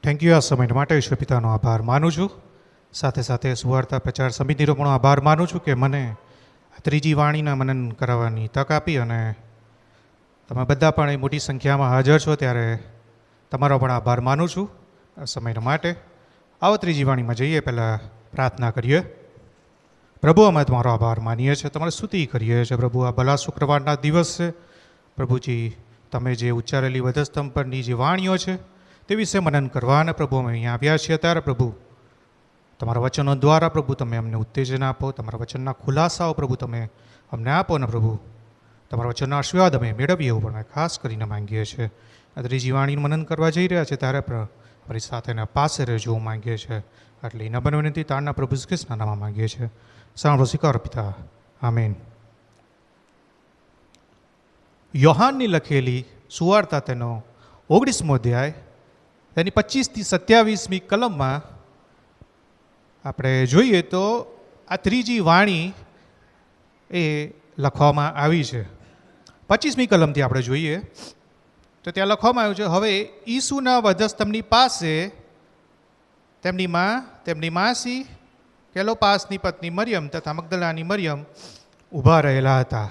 Thank you આ સમય માટે ઈશ્વર પિતાનો આભાર માનું છું. સાથે સાથે સુવાર્તા પ્રચાર સમિતિનો પણ આભાર માનું છું કે મને ત્રીજી વાણીના મનન કરાવવાની તક આપી અને તમે બધા પણ એ મોટી સંખ્યામાં હાજર છો ત્યારે તમારો પણ આભાર માનું છું આ સમયના માટે. આવો ત્રીજી વાણીમાં જઈએ, પહેલાં પ્રાર્થના કરીએ. પ્રભુ, અમે તમારો આભાર માનીએ છીએ, તમારી સ્તુતિ કરીએ છીએ. પ્રભુ, આ ભલા શુક્રવારના દિવસ છે. પ્રભુજી, તમે જે ઉચ્ચારેલી વધસ્તંભ પરની જે વાણીઓ છે તે વિશે મનન કરવા અને પ્રભુ અમે અહીંયા આવ્યા છીએ ત્યારે પ્રભુ તમારા વચનો દ્વારા પ્રભુ તમે અમને ઉત્તેજન આપો, તમારા વચનના ખુલાસાઓ પ્રભુ તમે અમને આપો ને પ્રભુ તમારા વચનના આશીર્વાદ અમે મેળવીએ એવું પણ ખાસ કરીને માંગીએ છીએ. આ ત્રીજી વાણીનું મનન કરવા જઈ રહ્યા છે ત્યારે પણ મારી સાથેના પાસે રહેજો એવું માંગીએ છીએ. આટલી નબન વિનંતી તારના પ્રભુ કૃષ્ણના નામમાં માંગીએ છીએ. સાંભળો સ્વીકાર પિતા, આમીન. યોહાનની લખેલી સુવાર્તા તેનો 19મો અધ્યાય તેની 25થી 27મી કલમમાં આપણે જોઈએ તો આ ત્રીજી વાણી એ લખવામાં આવી છે. 25મી કલમથી આપણે જોઈએ તો ત્યાં લખવામાં આવ્યું છે, હવે ઈસુના વધસ્તંભની પાસે તેમની મા, તેમની માસી કેલોપાસની પત્ની મરિયમ તથા મગદલાની મરિયમ ઊભા રહેલા હતા.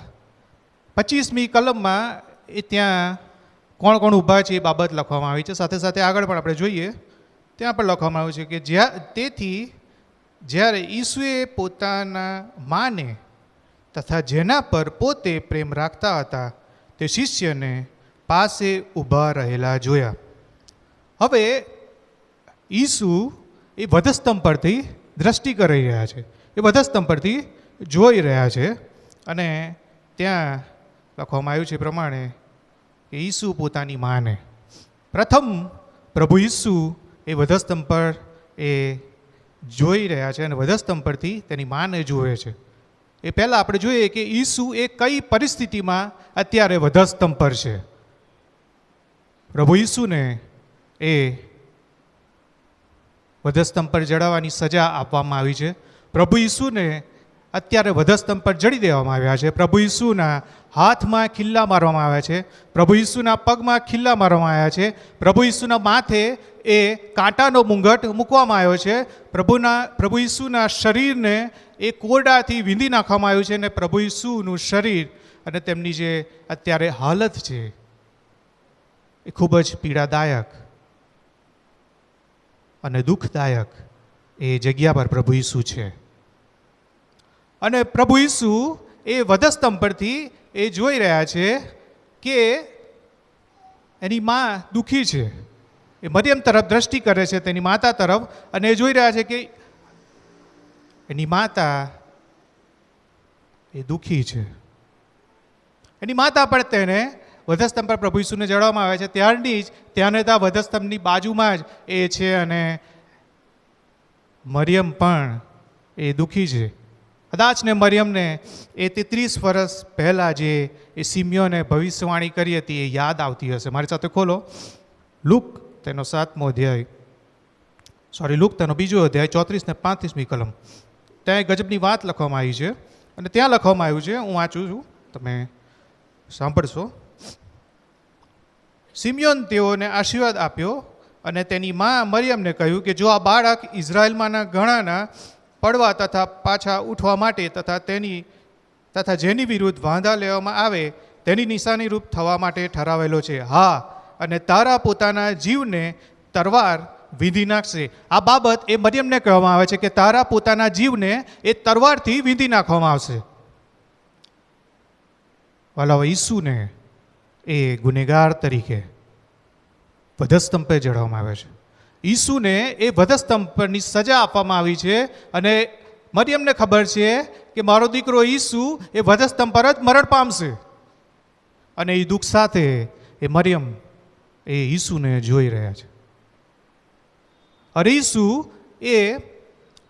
25મી કલમમાં એ ત્યાં કોણ કોણ ઊભા છે એ બાબત લખવામાં આવી છે. સાથે સાથે આગળ પણ આપણે જોઈએ ત્યાં પણ લખવામાં આવ્યું છે કે તેથી જ્યારે ઈસુએ પોતાના માને તથા જેના પર પોતે પ્રેમ રાખતા હતા તે શિષ્યને પાસે ઊભા રહેલા જોયા. હવે ઈસુ એ વધસ્તંભ પરથી દ્રષ્ટિ કરી રહ્યા છે, એ વધસ્તંભ પરથી જોઈ રહ્યા છે અને ત્યાં લખવામાં આવ્યું છે પ્રમાણે કે ઈસુ પોતાની માને પ્રથમ પ્રભુ ઈસુ એ વધસ્તંભ પર એ જોઈ રહ્યા છે અને વધસ્તંભ પરથી તેની માને જુએ છે. એ પહેલાં આપણે જોઈએ કે ઈસુ એ કઈ પરિસ્થિતિમાં અત્યારે વધસ્તંભ પર છે. પ્રભુ ઈસુને એ વધસ્તંભ પર જડાવવાની સજા આપવામાં આવી છે. પ્રભુ ઈસુને અત્યારે વધસ્તંભ પર જડી દેવામાં આવ્યા છે. પ્રભુ ઈસુના હાથમાં ખિલ્લા મારવામાં આવ્યા છે. પ્રભુ ઈસુના પગમાં ખિલ્લા મારવામાં આવ્યા છે. પ્રભુ ઈસુના માથે એ કાંટાનો મુંગટ મૂકવામાં આવ્યો છે. પ્રભુ ઈસુના શરીરને એ કોરડાથી વીંધી નાખવામાં આવ્યું છે અને પ્રભુ ઈસુનું શરીર અને તેમની જે અત્યારે હાલત છે એ ખૂબ જ પીડાદાયક અને દુઃખદાયક એ જગ્યા પર પ્રભુ ઈસુ છે. અને પ્રભુ ઈસુ એ વધસ્તંભ પરથી એ જોઈ રહ્યા છે કે એની મા દુઃખી છે. એ મરિયમ તરફ દ્રષ્ટિ કરે છે, તેની માતા તરફ, અને એ જોઈ રહ્યા છે કે એની માતા એ દુઃખી છે. એની માતા પણ તેને વધસ્તંભ પર પ્રભુ ઈસુને જડવામાં આવે છે ત્યારની જ ત્યાંને ત્યાં વધસ્તંભની બાજુમાં જ એ છે અને મરિયમ પણ એ દુઃખી છે. કદાચ ને મરિયમને એ 33 વર્ષ પહેલાં જે એ સિમિયોને ભવિષ્યવાણી કરી હતી એ યાદ આવતી હશે. મારી સાથે ખોલો લુક તેનો 7મો અધ્યાય, લુક તેનો 2જો અધ્યાય 34 ને 35મી કલમ. ત્યાં એક ગજબની વાત લખવામાં આવી છે અને ત્યાં લખવામાં આવ્યું છે, હું વાંચું છું, તમે સાંભળશો. સિમિયોન તેઓને આશીર્વાદ આપ્યો અને તેની મા મરિયમને કહ્યું કે જો આ બાળક ઇઝરાયલમાંના ઘણાના પડવા તથા પાછા ઉઠવા માટે તથા જેની વિરુદ્ધ વાંધા લેવામાં આવે તેની નિશાની રૂપ થવા માટે ઠરાવેલો છે. હા, અને તારા પોતાના જીવને તરવાર વીંધી નાખશે. આ બાબત એ મરિયમને કહેવામાં આવે છે કે તારા પોતાના જીવને એ તરવારથી વીંધી નાખવામાં આવશે. વાલા, ઈસુને એ ગુનેગાર તરીકે વધસ્તંભ પર જડાવવામાં આવે છે. ઈસુને એ વધસ્તંભ પરની સજા આપવામાં આવી છે અને મરિયમને ખબર છે કે મારો દીકરો ઈસુ એ વધસ્તંભ પર જ મરણ પામશે. અને એ દુઃખ સાથે એ મરિયમ એ ઈસુને જોઈ રહ્યા છે. અરે ઈસુ એ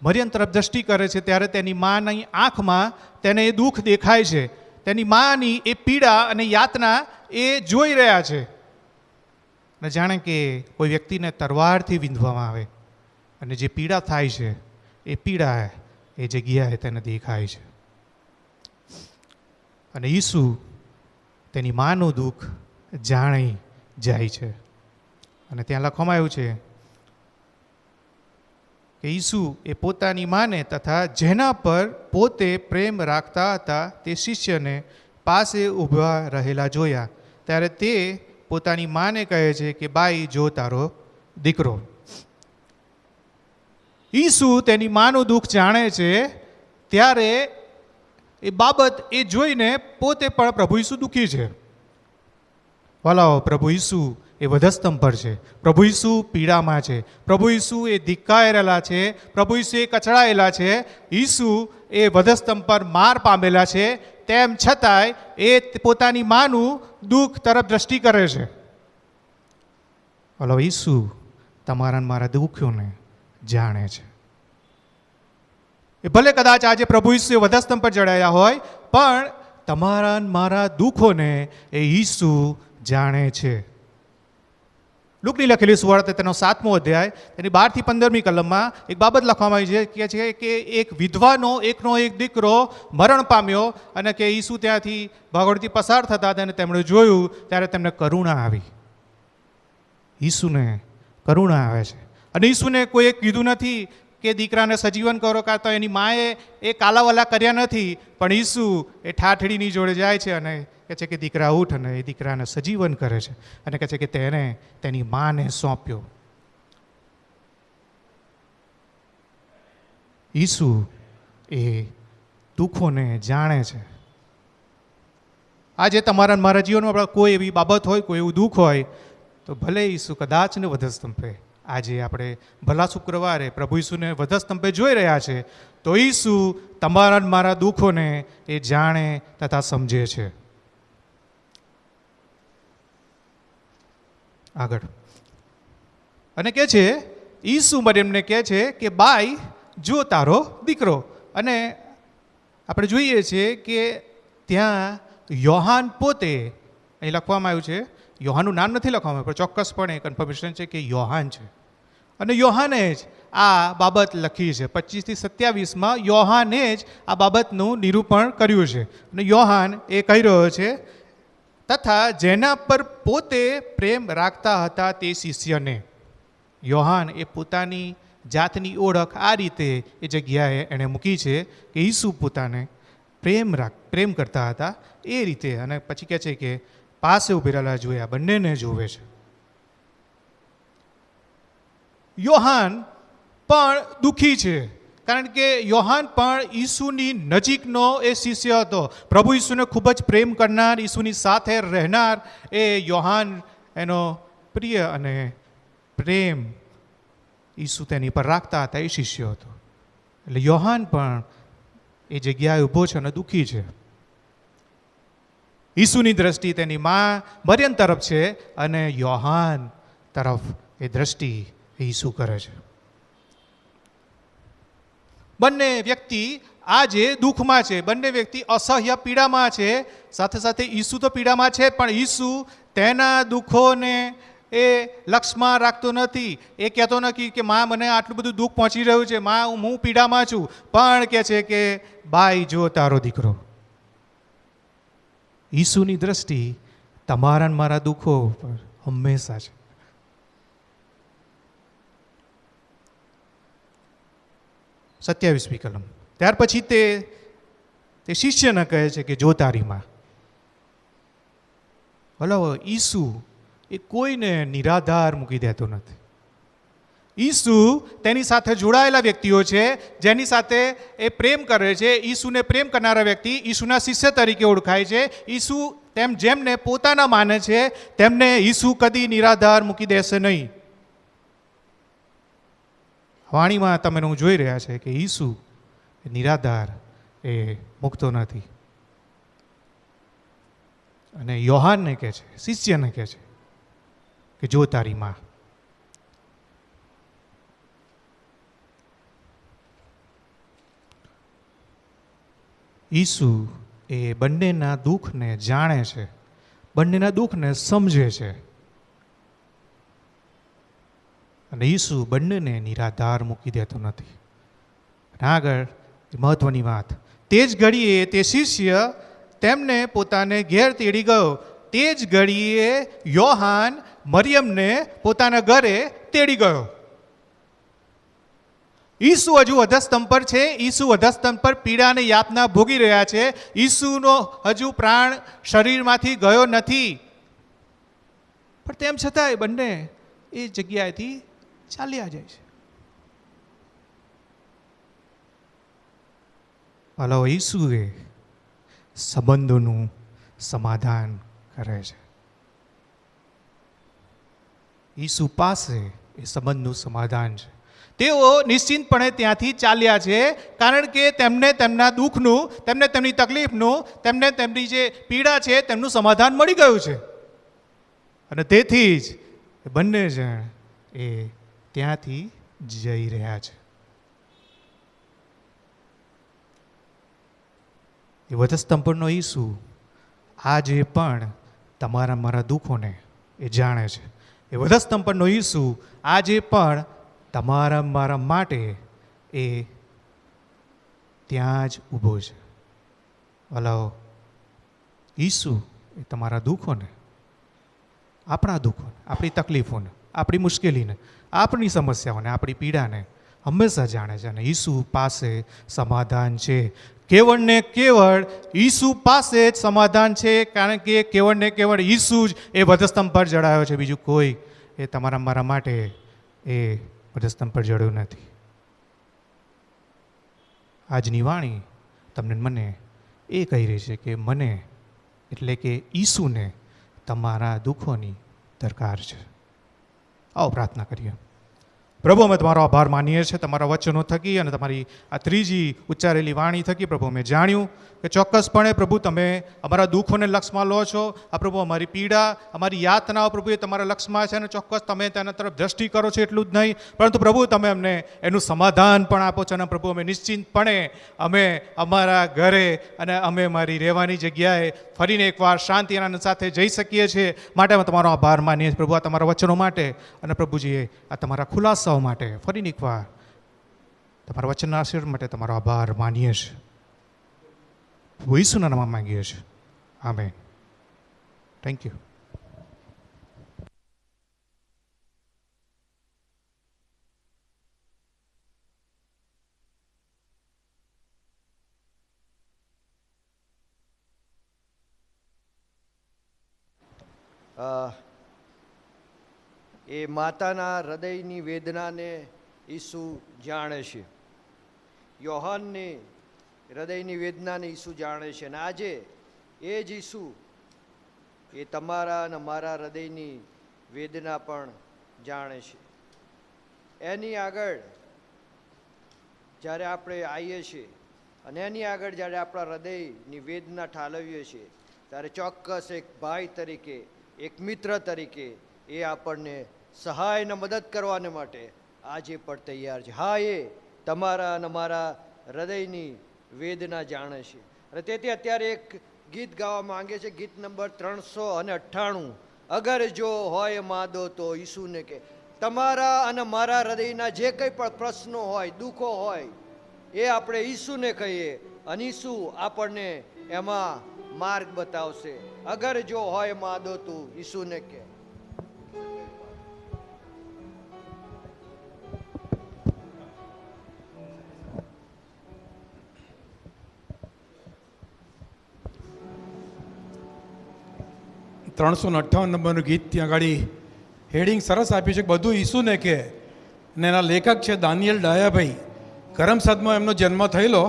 મરિયમ તરફ દ્રષ્ટિ કરે છે ત્યારે તેની માની આંખમાં તેને એ દુઃખ દેખાય છે. તેની માની એ પીડા અને યાતના એ જોઈ રહ્યા છે. ને જાણે કે કોઈ વ્યક્તિને તરવારથી વીંધવામાં આવે અને જે પીડા થાય છે એ પીડા એ જગ્યાએ તેને દેખાય છે. અને ઈસુ તેની માનું દુઃખ જાણી જાય છે. અને ત્યાં લખવામાં આવ્યું છે કે ઈસુ એ પોતાની માને તથા જેના પર પોતે પ્રેમ રાખતા હતા તે શિષ્યને પાસે ઊભા રહેલા જોયા, ત્યારે તે પોતાની માને કહે છે કે બાઈ, જો તારો દીકરો. ઈસુ તેની માનું દુઃખ જાણે છે, ત્યારે એ બાબત એ જોઈને પોતે પણ પ્રભુ ઈસુ દુઃખી છે. વાલાઓ, પ્રભુ ઈસુ એ વધસ્તંભ પર છે, પ્રભુ ઈસુ પીડામાં છે, પ્રભુ ઈસુ એ ધિક્કાયેલા છે, પ્રભુ ઈસુ એ કચડાયેલા છે, ઈસુ એ વધસ્તંભ પર માર પામેલા છે, તેમ છતાંય એ પોતાની માનું દુઃખ તરફ દ્રષ્ટિ કરે છે. વાલાઓ, ઈસુ તમારા મારા દુઃખોને જાણે છે. એ ભલે કદાચ આજે પ્રભુ ઈસુ વધસ્તંભ પર ચડાયા હોય, પણ તમારા મારા દુઃખોને એ ઈસુ જાણે છે. લુકની લખેલી સુવાર્તા તેનો 7મો અધ્યાય તેની 12 થી 15મી કલમમાં એક બાબત લખવામાં આવી છે કે એક વિધવાનો એકનો એક દીકરો મરણ પામ્યો અને કે ઈસુ ત્યાંથી ભાગોળથી પસાર થતા તેને તેમણે જોયું, ત્યારે તેમને કરુણા આવી. ઈસુને કરુણા આવે છે. અને ઈસુને કોઈએ કીધું નથી કે દીકરાને સજીવન કરો, કાં તો એની માએ એ કાલાવાલા કર્યા નથી, પણ ઈસુ એ ઠાઠડીની જોડે જાય છે અને કહે છે કે દીકરા ઉઠ, અને એ દીકરાને સજીવન કરે છે અને કહે છે કે તેને તેની માને સોંપ્યો. ઈસુ એ દુઃખોને જાણે છે. આજે તમારા મારા જીવનમાં કોઈ એવી બાબત હોય, કોઈ એવું દુઃખ હોય, તો ભલે ઈસુ કદાચ ને વધસ્તંભે આજે આપણે ભલા શુક્રવારે પ્રભુ ઈસુને વધસ્તંભે જોઈ રહ્યા છે, તો ઈસુ તમારા મારા દુઃખોને એ જાણે તથા સમજે છે. આગળ અને કહે છે, ઈસુ મરિયમને કહે છે કે બાઈ, જો તારો દીકરો. અને આપણે જોઈએ છીએ કે ત્યાં યોહાન પોતે, અહીં લખવામાં આવ્યું છે, યોહાનનું નામ નથી લખવામાં, પણ ચોક્કસપણે કન્ફર્મેશન છે કે યોહાન છે. અને યોહાને જ આ બાબત લખી છે. 25 થી 27માં યોહાને જ આ બાબતનું નિરૂપણ કર્યું છે. અને યોહાન એ કહી રહ્યો છે, તથા જેના પર પોતે પ્રેમ રાખતા હતા તે શિષ્યને. યોહાન એ પોતાની જાતની ઓળખ આ રીતે એ જગ્યાએ એણે મૂકી છે કે ઈસુ પોતાને પ્રેમ કરતા હતા એ રીતે. અને પછી કહે છે કે પાસે ઉભી રહેલા જોયા, બંનેને જોવે છે. યોહાન પણ દુઃખી છે, કારણ કે યોહાન પણ ઈસુની નજીકનો એ શિષ્ય હતો. પ્રભુ ઈસુને ખૂબ જ પ્રેમ કરનાર, ઈસુની સાથે રહેનાર એ યોહાન એનો પ્રિય અને પ્રેમ ઈસુ તેની પર રાખતા હતા એ શિષ્ય હતો. એટલે યોહાન પણ એ જગ્યાએ ઊભો છે અને દુઃખી છે. ઈસુની દ્રષ્ટિ તેની મા મરિયમ તરફ છે અને યોહાન તરફ એ દ્રષ્ટિ ઈસુ કરે છે. બંને વ્યક્તિ આજે દુઃખમાં છે, બંને વ્યક્તિ અસહ્ય પીડામાં છે. સાથે સાથે ઈસુ તો પીડામાં છે, પણ ઈસુ તેના દુઃખોને એ લક્ષમાં રાખતો નથી. એ કહેતો નથી કે માં મને આટલું બધું દુઃખ પહોંચી રહ્યું છે, માં હું પીડામાં છું, પણ કહે છે કે બાઈ, જો તારો દીકરો. ઈસુની દ્રષ્ટિ તમારા મારા દુઃખો પર હંમેશા છે. 27મી કલમ. ત્યાર પછી તે શિષ્યને કહે છે કે જો તારી માં. હલો, ઈસુ એ કોઈને નિરાધાર મૂકી દેતો નથી. ઈસુ તેની સાથે જોડાયેલા વ્યક્તિઓ છે, જેની સાથે એ પ્રેમ કરે છે. ઈસુને પ્રેમ કરનારા વ્યક્તિ ઈસુના શિષ્ય તરીકે ઓળખાય છે. ઈસુ જેમને પોતાના માને છે તેમને ઈસુ કદી નિરાધાર મૂકી દેશે નહીં. વાણીમાં તમે જોઈ રહ્યા છે કે ઈસુ નિરાધાર એ મૂકતો નથી. અને યોહાનને કહે છે, શિષ્યને કહે છે કે જો તારી માં. ઈસુ એ બંનેના દુઃખને જાણે છે, બંનેના દુઃખને સમજે છે. અને ઈસુ બંનેને નિરાધાર મૂકી દેતો નથી. આગળ મહત્વની વાત, તે જ ઘડીએ તે શિષ્ય તેમને પોતાને ઘેર તેડી ગયો. તે જ ઘડીએ યોહાન મરિયમને પોતાના ઘરે તેડી ગયો. ઈસુ હજુ વધસ્તંભ પર છે, ઈસુ વધસ્તંભ પર પીડા અને યાતના ભોગી રહ્યા છે. ઈસુનો હજુ પ્રાણ શરીરમાંથી ગયો નથી, પણ તેમ છતાં એ બંને એ જગ્યાએથી ચાલ્યા જાય છે. હલો, ઈસુએ સંબંધોનું સમાધાન કરે છે. ઈસુ પાસે એ સંબંધનું સમાધાન છે. તેઓ નિશ્ચિંતપણે ત્યાંથી ચાલ્યા છે, કારણ કે તેમને તેમના દુઃખનું, તેમને તેમની તકલીફનું, તેમને તેમની જે પીડા છે તેમનું સમાધાન મળી ગયું છે. અને તેથી જ બંને જણ એ ત્યાંથી જઈ રહ્યા છે. એ વધસ્તંભ પરનો ઈસુ આજે પણ તમારા મારા દુઃખોને એ જાણે છે. એ વધસ્તંભ પરનો ઈસુ આજે પણ તમારા મારા માટે એ ત્યાં જ ઊભો છે. હલો, ઈસુ એ તમારા દુઃખોને, આપણા દુઃખોને, આપણી તકલીફોને, આપણી મુશ્કેલીને, આપણી સમસ્યાઓને, આપણી પીડાને હંમેશા જાણે છે. અને ઈસુ પાસે સમાધાન છે. કેવળ ને કેવળ ઈસુ પાસે જ સમાધાન છે, કારણ કે કેવળ ને કેવળ ઈસુ જ એ વધસ્તંભ પર જડાયો છે. બીજું કોઈ એ તમારા મારા માટે એ વધસ્તંભ પર જડ્યું નથી. આજની વાણી તમને મને એ કહી રહી છે કે મને એટલે કે ઈસુને તમારા દુઃખોની દરકાર છે. આવો પ્રાર્થના કરીએ. પ્રભુ, અમે તમારો આભાર માનીએ છીએ તમારા વચનો થકી અને તમારી આ ત્રીજી ઉચ્ચારેલી વાણી થકી. પ્રભુ, અમે જાણ્યું કે ચોક્કસપણે પ્રભુ તમે અમારા દુઃખોને લક્ષમાં લો છો. આ પ્રભુ અમારી પીડા, અમારી યાતનાઓ પ્રભુ એ તમારા લક્ષમાં છે, અને ચોક્કસ તમે તેના તરફ દ્રષ્ટિ કરો છો. એટલું જ નહીં, પરંતુ પ્રભુ તમે અમને એનું સમાધાન પણ આપો છો. અને પ્રભુ અમે નિશ્ચિંતપણે અમે અમારા ઘરે અને અમે મારી રહેવાની જગ્યાએ ફરીને એકવાર શાંતિ આનંદ સાથે જઈ શકીએ છીએ. માટે અમે તમારો આભાર માનીએ છીએ પ્રભુ, આ તમારા વચનો માટે અને પ્રભુજીએ આ તમારા ખુલાસાઓ માટે ફરીને એકવાર તમારા વચનના આશીર્વાદ માટે તમારો આભાર માનીએ છીએ. પ્રભુ ઈસુના નામમાં માંગીએ છીએ. આમેન. Thank you. એ માતાના હૃદયની વેદનાને ઈસુ જાણે છે. યોહાનની હૃદયની વેદનાને ઈસુ જાણે છે. અને આજે એ જ ઈસુ એ તમારા અને મારા હૃદયની વેદના પણ જાણે છે. એની આગળ જ્યારે આપણે આવીએ છીએ અને એની આગળ જ્યારે આપણા હૃદયની વેદના ઠાલવીએ છીએ, ત્યારે ચોક્કસ એક ભાઈ તરીકે, એક મિત્ર તરીકે એ આપણને સહાય અને મદદ કરવાને માટે આજે પણ તૈયાર છે. હા, એ તમારા અને મારા હૃદયની વેદના જાણે છે. અને તેથી અત્યારે એક ગીત ગાવા માંગે છે, ગીત નંબર 398. અગર જો હોય માદો તો ઈસુને કે. તમારા અને મારા હૃદયના જે કંઈ પણ પ્રશ્નો હોય, દુઃખો હોય, એ આપણે ઈસુને કહીએ અને ઈસુ આપણને એમાં માર્ગ બતાવશે. અગર જો હોય માદો તું ઈસુને કે. ત્રણસો 58 નંબરનું ગીત ત્યાં ગાડી હેડિંગ સરસ આપ્યું છે, બધું ઈસુને કે. ને એના લેખક છે દાનિયેલ ડાયાભાઈ. કરમસદમાં એમનો જન્મ થયેલો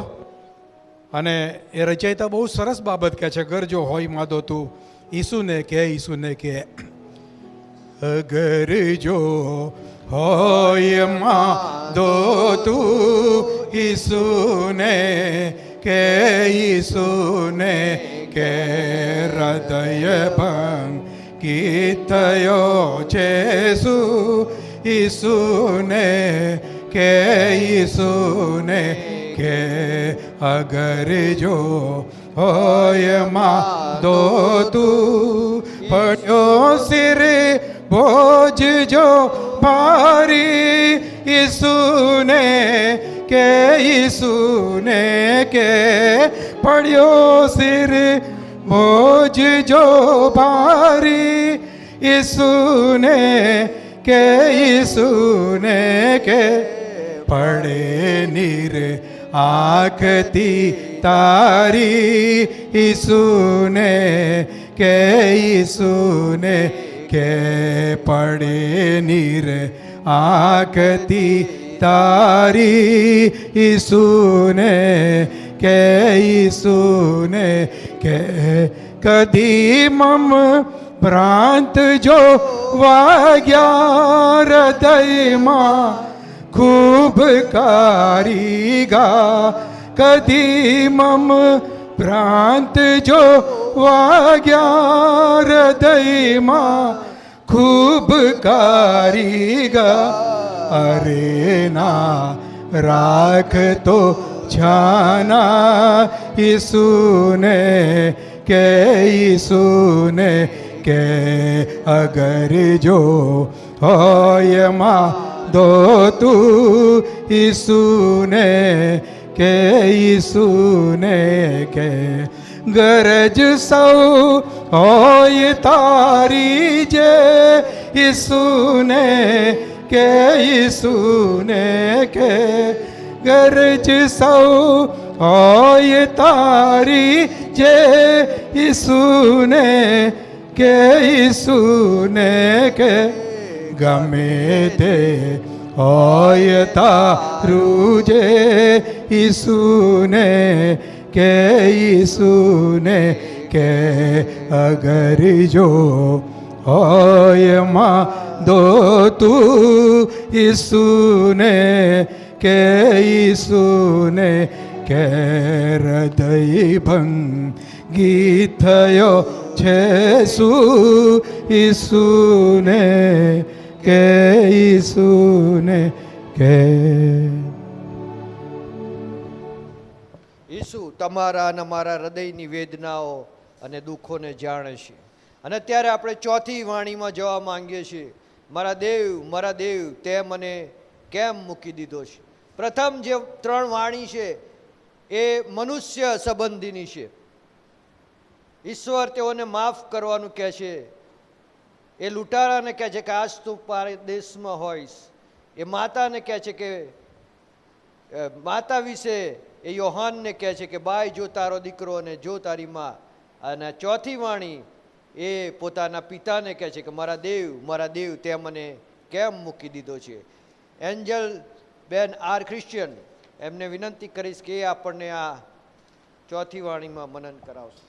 અને એ રચયિતા બહુ સરસ બાબત કહે છે, અગર જો હોય માદો તું ઈસુને કે, ઈસુને કે. અગર જો હોય માદો તું ઈસુને કે, ઈસુને કે. હૃદય ભંગી થયો છે ઈસુને કે, ઈસુને કે. અગર જો હોય માદો તું પડ્યો સિર બોજ જો ભારી ઈસુને કે, ઈસુને કે. પડ્યો સિર બોજ જો ભારી ઈસુને કે, ઈસુને કે. પડે નીરે આંખથી તારી ઈસુને કે ઈસુને કે પડે નીરે આંખથી તારી ઈસુને કે ઈસુને કે કદી મમ પ્રાંત જો વાગ્યા હૃદયમાં ખૂબ કારીગા કદી મમ પ્રાંત જો વાગ્યા હૃદયમાં ખૂબ કારીગા અરે ના રાખતો છાના ઈસુને કે ઈસુને કે અગર જો હોય માં દો તું ઈસુને કે ઈસુને કે ગરજ સૌ હોય તારી જે ઈસુને કે ઈસુને કે ગરજ સૌ હોય તારી જે ઈસુને કે ઈસુને કે ગમે તે હોય તારું જે ઈસુને કે ઈસુને કે અગર જો હોય માં દો તું ઈસુને કે ઈસુને કે હૃદય ભંગી થયો છે શું ઈસુને કે ઈસુને કે ઈસુ તમારા અને મારા હૃદયની વેદનાઓ અને દુઃખોને જાણે છે. અને અત્યારે આપણે ચોથી વાણીમાં જવા માંગીએ છીએ. મારા દેવ તે મને કેમ મૂકી દીધો છે. પ્રથમ જે 3 વાણી છે એ મનુષ્ય સંબંધીની છે. ઈશ્વર તેઓને માફ કરવાનું કહે છે. એ લૂંટારાને કહે છે કે આજ તું પારદેશમાં હોઈશ. એ માતાને કહે છે કે માતા વિશે એ યોહાનને કહે છે કે બાય જો તારો દીકરો અને જો તારી માં. અને ચોથી વાણી એ પોતાના પિતાને કહે છે કે મારા દેવ તે મને કેમ મૂકી દીધો છે. એન્જલ બેન આર ક્રિશ્ચિયન એમને વિનંતી કરીશ કે આપણને આ ચોથી વાણીમાં મનન કરાવશે.